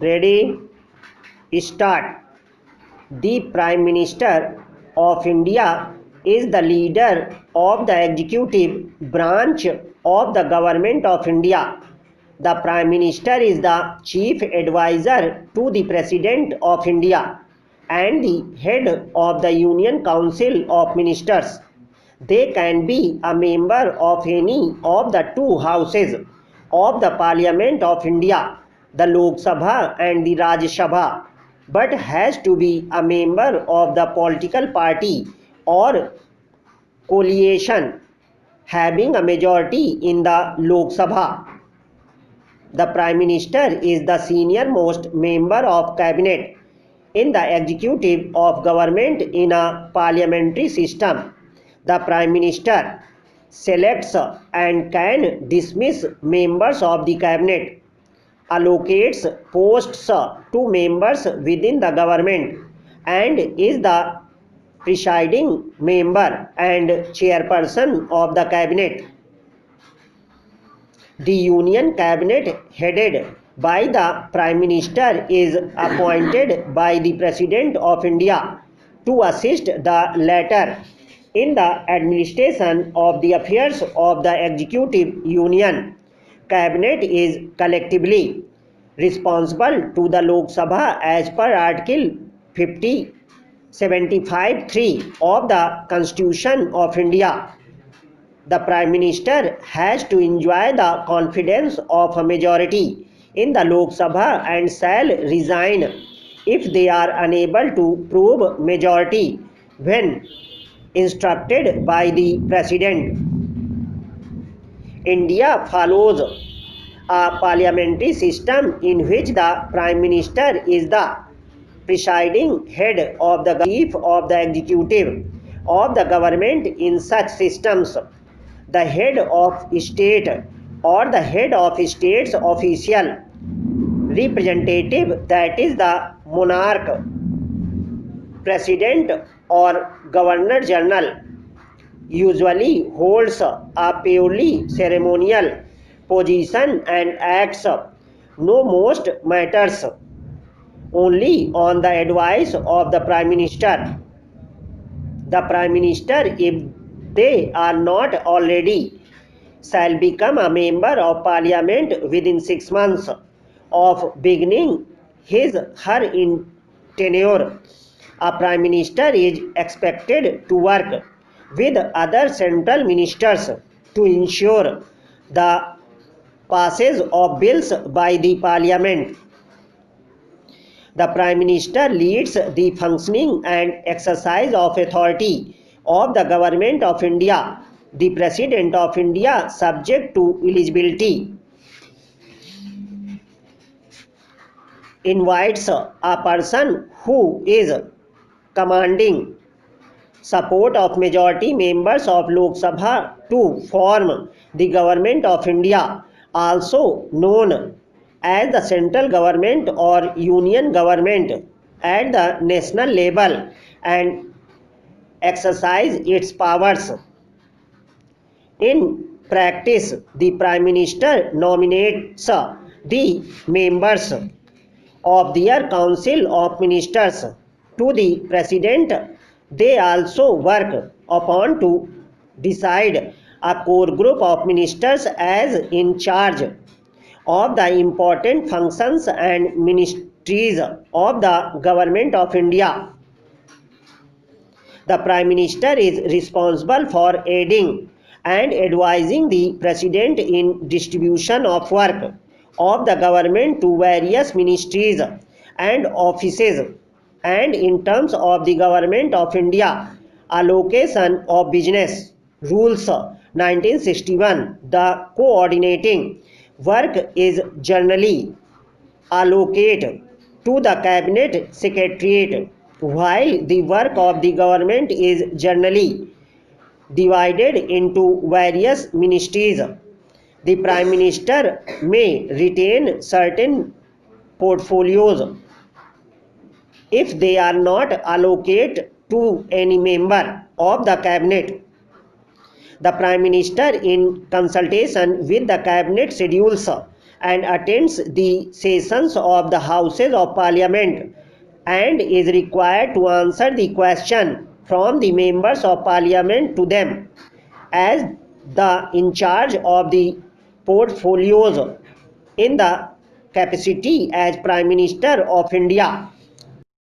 Ready? Start. The Prime Minister of India is the leader of the executive branch of the Government of India. The Prime Minister is the chief advisor to the President of India and the head of the Union Council of Ministers. They can be a member of any of the two houses of the Parliament of India, the Lok Sabha and the Rajya Sabha, but has to be a member of the political party or coalition having a majority in the Lok Sabha. The Prime Minister is the senior most member of cabinet in the executive of government in a parliamentary system. The Prime Minister selects and can dismiss members of the cabinet, allocates posts to members within the government, and is the presiding member and chairperson of the cabinet. The Union Cabinet headed by the Prime Minister is appointed by the President of India to assist the latter in the administration of the affairs of the Executive Union. Cabinet is collectively responsible to the Lok Sabha as per Article 75(3) of the Constitution of India. The Prime Minister has to enjoy the confidence of a majority in the Lok Sabha and shall resign if they are unable to prove majority when instructed by the President. India follows a parliamentary system in which the Prime Minister is the presiding head of the chief of the executive of the government. In such systems, the head of state or the head of state's official representative, that is the monarch, president or governor general, usually holds a purely ceremonial position and acts no most matters only on the advice of the Prime Minister. The Prime Minister, if they are not already, shall become a member of Parliament within 6 months of beginning his her in tenure. A Prime Minister is expected to work with other central ministers to ensure the passage of bills by the Parliament. The Prime Minister leads the functioning and exercise of authority of the Government of India. The President of India, subject to eligibility, invites a person who is commanding support of majority members of Lok Sabha to form the Government of India, also known as the central government or union government, at the national level and exercise its powers. In practice, the Prime Minister nominates the members of their Council of Ministers to the President. They also work upon to decide a core group of ministers as in charge of the important functions and ministries of the Government of India. The Prime Minister is responsible for aiding and advising the President in distribution of work of the government to various ministries and offices, and in terms of the Government of India allocation of business rules 1961, the coordinating work is generally allocated to the Cabinet Secretariat, while the work of the government is generally divided into various ministries. The Prime Minister may retain certain portfolios if they are not allocated to any member of the Cabinet. The Prime Minister, in consultation with the Cabinet, schedules and attends the sessions of the Houses of Parliament and is required to answer the question from the members of Parliament to them. As the in charge of the portfolios in the capacity as Prime Minister of India,